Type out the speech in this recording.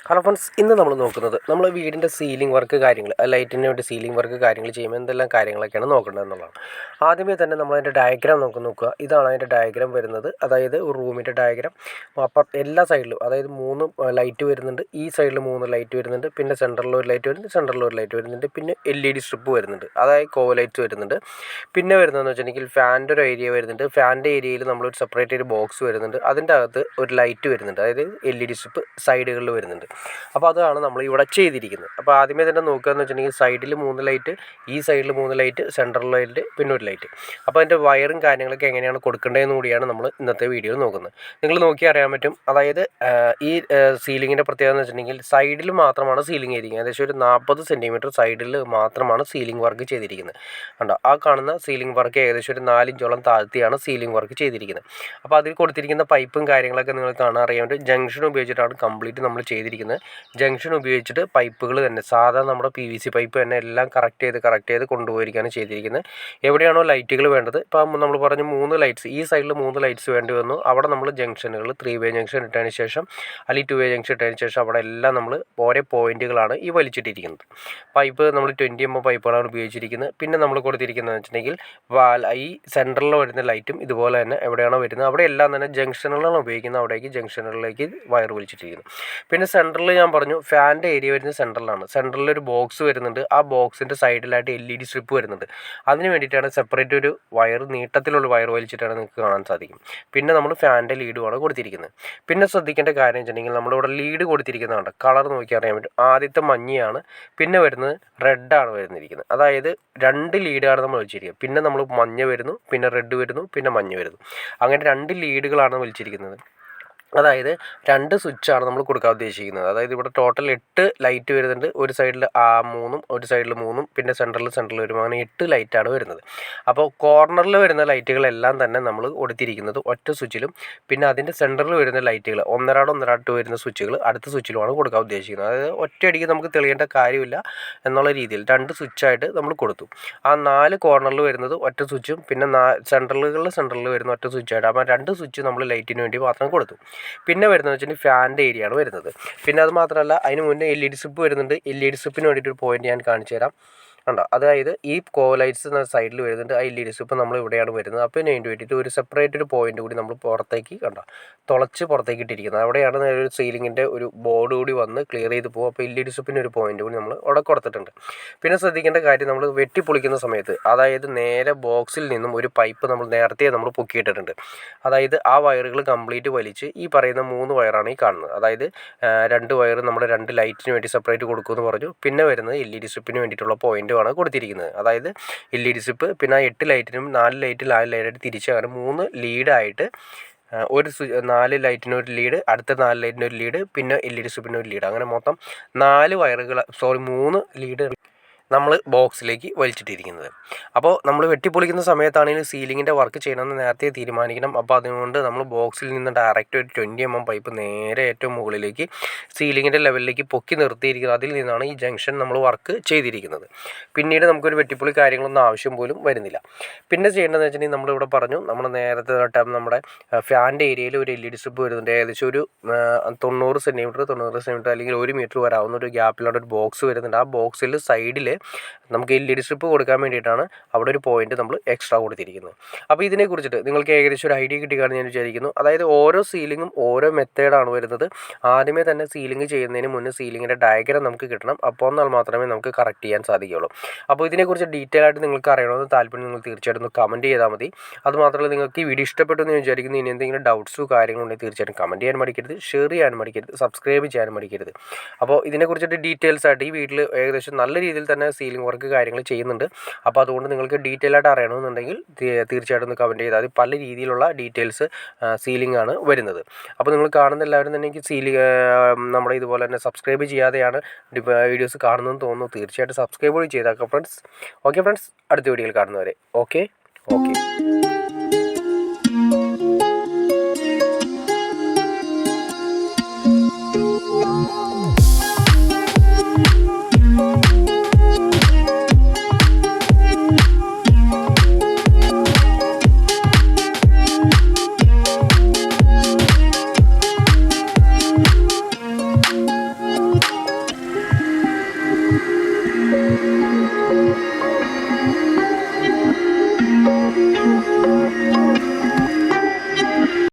Hello friends, ഇന്ന് നമ്മൾ നോക്കുന്നത് നമ്മൾ വീടിൻ്റെ സീലിംഗ് വർക്ക് കാര്യങ്ങൾ, ലൈറ്റിന് വേണ്ടി സീലിംഗ് വർക്ക് കാര്യങ്ങൾ ചെയ്യുമ്പോൾ എന്തെല്ലാം കാര്യങ്ങളൊക്കെയാണ് നോക്കേണ്ടത് എന്നുള്ളതാണ്. ആദ്യമേ തന്നെ നമ്മളതിൻ്റെ ഡയഗ്രാം നോക്കുക. ഇതാണ് അതിൻ്റെ ഡയഗ്രാം വരുന്നത്. അതായത് ഒരു റൂമിൻ്റെ ഡയഗ്രാം. അപ്പം എല്ലാ സൈഡിലും, അതായത് 3 ലൈറ്റ് വരുന്നുണ്ട്. ഈ സൈഡിൽ 3 ലൈറ്റ് വരുന്നുണ്ട്. പിന്നെ സെൻറ്ററിൽ ഒരു ലൈറ്റ് വരുന്നുണ്ട്, സെൻറ്ററിൽ ഒരു ലൈറ്റ് വരുന്നുണ്ട്. പിന്നെ LED സ്ട്രിപ്പ് വരുന്നുണ്ട്, അതായത് ലൈറ്റ്സ് വരുന്നുണ്ട്. പിന്നെ വരുന്നതെന്ന് വെച്ചിട്ടുണ്ടെങ്കിൽ ഫാനിൻ്റെ ഒരു ഏരിയ വരുന്നുണ്ട്. ഫാനിൻ്റെ ഏരിയയിൽ നമ്മളൊരു സെപ്പറേറ്റ് ഒരു ബോക്സ് വരുന്നുണ്ട്. അതിൻ്റെ അകത്ത് ഒരു ലൈറ്റ് വരുന്നുണ്ട്, അതായത് LED സ്ട്രിപ്പ് സൈഡുകളിൽ വരുന്നുണ്ട്. അപ്പോൾ അതാണ് നമ്മൾ ഇവിടെ ചെയ്തിരിക്കുന്നത്. അപ്പോൾ ആദ്യമേ തന്നെ നോക്കുകയെന്ന് വെച്ചിട്ടുണ്ടെങ്കിൽ സൈഡിൽ 3 ലൈറ്റ്, ഈ സൈഡിൽ 3 ലൈറ്റ്, സെൻട്രൽ ലൈറ്റ്, പിന്നെ ഒരു ലൈറ്റ്. അപ്പോൾ അതിൻ്റെ വയറും കാര്യങ്ങളൊക്കെ എങ്ങനെയാണ് കൊടുക്കേണ്ടതെന്ന് കൂടിയാണ് നമ്മൾ ഇന്നത്തെ വീഡിയോയിൽ നോക്കുന്നത്. നിങ്ങൾ നോക്കി അറിയാൻ പറ്റും. അതായത് ഈ സീലിങ്ങിൻ്റെ പ്രത്യേകത എന്ന് വെച്ചിട്ടുണ്ടെങ്കിൽ സൈഡിൽ മാത്രമാണ് സീലിംഗ് ചെയ്തിരിക്കുന്നത്. ഏകദേശം ഒരു 40 സെൻറ്റിമീറ്റർ സൈഡിൽ മാത്രമാണ് സീലിംഗ് വർക്ക് ചെയ്തിരിക്കുന്നത്. കണ്ടോ, ആ കാണുന്ന സീലിംഗ് വർക്ക് ഏകദേശം ഒരു 4 ഇഞ്ചോളം താഴ്ത്തിയാണ് സീലിംഗ് വർക്ക് ചെയ്തിരിക്കുന്നത്. അപ്പോൾ അതിൽ കൊടുത്തിരിക്കുന്ന പൈപ്പും കാര്യങ്ങളൊക്കെ നിങ്ങൾ കാണാൻ അറിയാൻ പറ്റും. ജംഗ്ഷൻ ഉപയോഗിച്ചിട്ടാണ് കംപ്ലീറ്റ് നമ്മൾ ചെയ്തിരിക്കുന്നത്. ജംഗ്ഷൻ ഉപയോഗിച്ചിട്ട് പൈപ്പുകൾ തന്നെ സാധാ നമ്മുടെ PVC പൈപ്പ് തന്നെ എല്ലാം കറക്റ്റ് ചെയ്ത് കൊണ്ടുപോയിരിക്കുകയാണ് ചെയ്തിരിക്കുന്നത്. എവിടെയാണോ ലൈറ്റുകൾ വേണ്ടത്, ഇപ്പം നമ്മൾ പറഞ്ഞു 3 ലൈറ്റ്സ്, ഈ സൈഡിൽ 3 ലൈറ്റ്സ് വേണ്ടി വന്നു. അവിടെ നമ്മൾ ജംഗ്ഷനുകൾ 3 വേ ജംഗ്ഷൻ ഇട്ടതിന് ശേഷം, അല്ലെങ്കിൽ 2 വേ ജംഗ്ഷൻ ഇട്ടതിന് ശേഷം അവിടെ എല്ലാം നമ്മൾ ഓരോ പോയിന്റുകളാണ് ഈ വലിച്ചിട്ടിരിക്കുന്നത്. പൈപ്പ് നമ്മൾ 20 mm പൈപ്പുകളാണ് ഉപയോഗിച്ചിരിക്കുന്നത്. പിന്നെ നമ്മൾ കൊടുത്തിരിക്കുന്നതെന്ന് വെച്ചിട്ടുണ്ടെങ്കിൽ ഈ സെൻറ്ററിൽ വരുന്ന ലൈറ്റും ഇതുപോലെ തന്നെ എവിടെയാണോ വരുന്നത് അവിടെ എല്ലാം തന്നെ ജംഗ്ഷനുകളാണ് ഉപയോഗിക്കുന്നത്. അവിടേക്ക് ജംഗ്ഷനുകളിലേക്ക് വയർ വലിച്ചിട്ടിരിക്കുന്നു. പിന്നെ സെൻറ്ററിൽ ഞാൻ പറഞ്ഞു ഫാനിൻ്റെ ഏരിയ വരുന്നത് സെൻട്രലാണ്. സെൻട്രലിൽ ഒരു ബോക്സ് വരുന്നുണ്ട്. ആ ബോക്സിൻ്റെ സൈഡിലായിട്ട് LED സ്ട്രിപ്പ് വരുന്നുണ്ട്. അതിന് വേണ്ടിയിട്ടാണ് സെപ്പറേറ്റ് ഒരു വയർ, നീട്ടത്തിലുള്ള വയർ വലിച്ചിട്ടാണ് നിങ്ങൾക്ക് കാണാൻ സാധിക്കും. പിന്നെ നമ്മൾ ഫാനിൻ്റെ ലീഡുമാണ് കൊടുത്തിരിക്കുന്നത്. പിന്നെ ശ്രദ്ധിക്കേണ്ട കാര്യം വെച്ചിട്ടുണ്ടെങ്കിൽ നമ്മളിവിടെ ലീഡ് കൊടുത്തിരിക്കുന്നതാണ്. കളർ നോക്കി അറിയാൻ പറ്റും. ആദ്യത്തെ മഞ്ഞയാണ്, പിന്നെ വരുന്നത് റെഡാണ് വരുന്നിരിക്കുന്നത്. അതായത് 2 ലീഡാണ് നമ്മൾ വലിച്ചിരിക്കുന്നത്. പിന്നെ നമ്മൾ മഞ്ഞ വരുന്നു, പിന്നെ റെഡ് വരുന്നു, പിന്നെ മഞ്ഞ വരുന്നു. അങ്ങനെ 2 ലീഡുകളാണ് വലിച്ചിരിക്കുന്നത്. അതായത് 2 സ്വിച്ചാണ് നമ്മൾ കൊടുക്കാൻ ഉദ്ദേശിക്കുന്നത്. അതായത് ഇവിടെ ടോട്ടൽ 8 ലൈറ്റ് വരുന്നുണ്ട്. ഒരു സൈഡിൽ 3ഉം ഒരു സൈഡിൽ 3ഉം പിന്നെ സെൻറ്ററിൽ വരും. അങ്ങനെ 8 ലൈറ്റാണ് വരുന്നത്. അപ്പോൾ കോർണറിൽ വരുന്ന ലൈറ്റുകളെല്ലാം തന്നെ നമ്മൾ കൊടുത്തിരിക്കുന്നത് ഒറ്റ സ്വിച്ചിലും, പിന്നെ അതിൻ്റെ സെൻറ്ററിൽ വരുന്ന ലൈറ്റുകൾ ഒന്നരാടം വരുന്ന സ്വിച്ചുകൾ അടുത്ത സ്വിച്ചിലുമാണ് കൊടുക്കാൻ ഉദ്ദേശിക്കുന്നത്. അതായത് ഒറ്റയടിക്ക് നമുക്ക് തെളിയേണ്ട കാര്യമില്ല എന്നുള്ള രീതിയിൽ 2 സ്വിച്ചായിട്ട് നമ്മൾ കൊടുത്തു. ആ 4 കോർണറിൽ വരുന്നത് ഒറ്റ സ്വിച്ചും, പിന്നെ സെൻറ്ററിൽ വരുന്ന ഒറ്റ സ്വിച്ചായിട്ട്, അപ്പോൾ 2 സ്വിച്ച് നമ്മൾ ലൈറ്റിന് വേണ്ടി മാത്രം കൊടുത്തു. പിന്നെ വരുന്നത് വെച്ചിട്ടുണ്ടെങ്കിൽ ഫാനിൻ്റെ ഏരിയയാണ് വരുന്നത്. പിന്നെ അത് മാത്രമല്ല, അതിന് മുന്നേ LED സ്ട്രിപ്പ് വരുന്നുണ്ട്. LED സ്ട്രിപ്പിന് വേണ്ടിയിട്ടൊരു പോയിന്റ് ഞാൻ കാണിച്ചു തരാം. ഉണ്ടോ, അതായത് ഈ ലൈറ്റ്സ് സൈഡിൽ വരുന്നുണ്ട്. ആ LED സ്ട്രിപ്പ് നമ്മൾ ഇവിടെയാണ് വരുന്നത്. അപ്പോൾ അതിന് വേണ്ടിയിട്ട് ഒരു സെപ്പറേറ്റ് ഒരു പോയിന്റ് കൂടി നമ്മൾ പുറത്തേക്ക് പുറത്തേക്ക് ഇട്ടിരിക്കുന്നത്. അവിടെയാണ് ഒരു സീലിങ്ങിൻ്റെ ഒരു ബോർഡ് കൂടി വന്ന് ക്ലിയർ ചെയ്ത് പോകും. അപ്പോൾ LED സ്ട്രിപ്പിൻ്റെ ഒരു പോയിന്റ് കൂടി നമ്മൾ അവിടെ കൊടുത്തിട്ടുണ്ട്. പിന്നെ ശ്രദ്ധിക്കേണ്ട കാര്യം, നമ്മൾ വെട്ടിപ്പൊളിക്കുന്ന സമയത്ത്, അതായത് നേരെ ബോക്സിൽ നിന്നും ഒരു പൈപ്പ് നമ്മൾ നേരത്തെ നമ്മൾ പൊക്കിയിട്ടിട്ടുണ്ട്. അതായത് ആ വയറുകൾ കംപ്ലീറ്റ് വലിച്ച് ഈ പറയുന്ന 3 വയറാണ് ഈ കാണുന്നത്. അതായത് 2 വയർ നമ്മൾ 2 ലൈറ്റിന് വേണ്ടി സെപ്പറേറ്റ് കൊടുക്കുമെന്ന് പറഞ്ഞു. പിന്നെ വരുന്നത് LED സ്ട്രിപ്പിന് വേണ്ടിയിട്ടുള്ള പോയിന്റ് ആണ് കൊടുത്തിരിക്കുന്നത്. അതായത് LED സ്ട്രിപ്പ്, പിന്നെ 8 ലൈറ്റിനും 4 ലൈറ്റായിട്ട് തിരിച്ച്, അങ്ങനെ 3 ലീഡായിട്ട്, ഒരു 4 ലൈറ്റിന് ഒരു ലീഡ്, അടുത്ത 4 ലൈറ്റിന് ഒരു ലീഡ്, പിന്നെ LED സ്ട്രിപ്പിന് ഒരു ലീഡ്, അങ്ങനെ മൊത്തം 3 ലീഡ് നമ്മൾ ബോക്സിലേക്ക് വലിച്ചിട്ടിരിക്കുന്നത്. അപ്പോൾ നമ്മൾ വെട്ടിപ്പൊളിക്കുന്ന സമയത്താണെങ്കിൽ സീലിങ്ങിൻ്റെ വർക്ക് ചെയ്യണമെന്ന് നേരത്തെ തീരുമാനിക്കണം. അപ്പോൾ അതുകൊണ്ട് നമ്മൾ ബോക്സിൽ നിന്ന് ഡയറക്റ്റ് ഒരു 20 mm പൈപ്പ് നേരെ ഏറ്റവും മുകളിലേക്ക് സീലിങ്ങിൻ്റെ ലെവലിലേക്ക് പൊക്കി നിർത്തിയിരിക്കുന്നത്. അതിൽ നിന്നാണ് ഈ ജംഗ്ഷൻ നമ്മൾ വർക്ക് ചെയ്തിരിക്കുന്നത്. പിന്നീട് നമുക്കൊരു വെട്ടിപ്പൊളി കാര്യങ്ങളൊന്നും ആവശ്യം പോലും വരുന്നില്ല. പിന്നെ ചെയ്യേണ്ടതെന്ന് വെച്ചിട്ടുണ്ടെങ്കിൽ നമ്മളിവിടെ പറഞ്ഞു, നമ്മൾ നേരത്തെ തൊട്ട് നമ്മുടെ ഫാനിൻ്റെ ഏരിയയിൽ ഒരു LED സ്ട്രിപ്പ് വരുന്നുണ്ട്. ഏകദേശം ഒരു 90 സെൻറ്റിമീറ്റർ അല്ലെങ്കിൽ 1 മീറ്റർ വരാവുന്ന ഒരു ഗ്യാപ്പിലാണ് ഒരു ബോക്സ് വരുന്നുണ്ട്. ആ ബോക്സിൽ സൈഡിൽ നമുക്ക് LED സ്ട്രിപ്പ് കൊടുക്കാൻ വേണ്ടിയിട്ടാണ് അവിടെ ഒരു പോയിന്റ് നമ്മൾ എക്സ്ട്രാ കൊടുത്തിരിക്കുന്നത്. അപ്പോൾ ഇതിനെക്കുറിച്ചിട്ട് നിങ്ങൾക്ക് ഏകദേശം ഒരു ഐഡിയ കിട്ടിക്കാണെന്ന് ഞാൻ വിചാരിക്കുന്നു. അതായത് ഓരോ സീലിങ്ങും ഓരോ മെത്തേഡാണ് വരുന്നത്. ആദ്യമേ തന്നെ സീലിംഗ് ചെയ്യുന്നതിന് മുന്നേ സീലിങ്ങിൻ്റെ ഡയഗ്രാം നമുക്ക് കിട്ടണം. അപ്പോൾ എന്നാൽ മാത്രമേ നമുക്ക് കറക്റ്റ് ചെയ്യാൻ സാധിക്കുകയുള്ളൂ. അപ്പോൾ ഇതിനെക്കുറിച്ച് ഡീറ്റെയിൽ ആയിട്ട് നിങ്ങൾക്ക് അറിയണമെന്ന് താല്പര്യം നിങ്ങൾ തീർച്ചയായിട്ടും കമൻറ്റ് ചെയ്താൽ മതി. അതുമാത്രമല്ല, നിങ്ങൾക്ക് ഈ വീഡിയോ ഇഷ്ടപ്പെട്ടു എന്ന് വിചാരിക്കുന്നു. ഇനി എന്തെങ്കിലും ഡൗട്ട്സോ കാര്യങ്ങളുണ്ടെങ്കിൽ തീർച്ചയായിട്ടും കമൻറ്റ് ചെയ്യാൻ മടിക്കരുത്, ഷെയർ ചെയ്യാനും മടിക്കരുത്, സബ്സ്ക്രൈബ് ചെയ്യാനും മടിക്കരുത്. അപ്പോൾ ഇതിനെക്കുറിച്ചിട്ട് ഡീറ്റെയിൽസ് ആയിട്ട് ഈ വീട്ടിൽ ഏകദേശം നല്ല രീതിയിൽ തന്നെ സീലിംഗ് വർക്ക് കാര്യങ്ങൾ ചെയ്യുന്നുണ്ട്. അപ്പോൾ അതുകൊണ്ട് നിങ്ങൾക്ക് ഡീറ്റെയിൽ ആയിട്ട് അറിയണമെന്നുണ്ടെങ്കിൽ തീർച്ചയായിട്ടും ഒന്ന് കമൻറ്റ് ചെയ്താൽ മതി. പല രീതിയിലുള്ള ഡീറ്റെയിൽസ് സീലിംഗ് ആണ് വരുന്നത്. അപ്പോൾ നിങ്ങൾ കാണുന്ന എല്ലാവരും തന്നെ എനിക്ക് നമ്മുടെ ഇതുപോലെ തന്നെ സബ്സ്ക്രൈബ് ചെയ്യാതെയാണ് വീഡിയോസ് കാണുന്നതെന്ന് തോന്നുന്നു. തീർച്ചയായിട്ടും സബ്സ്ക്രൈബ് കൂടി ചെയ്തേക്കാം ഫ്രണ്ട്സ്. ഓക്കെ ഫ്രണ്ട്സ്, അടുത്ത വീഡിയോയിൽ കാണുന്നവരെ ഓക്കെ.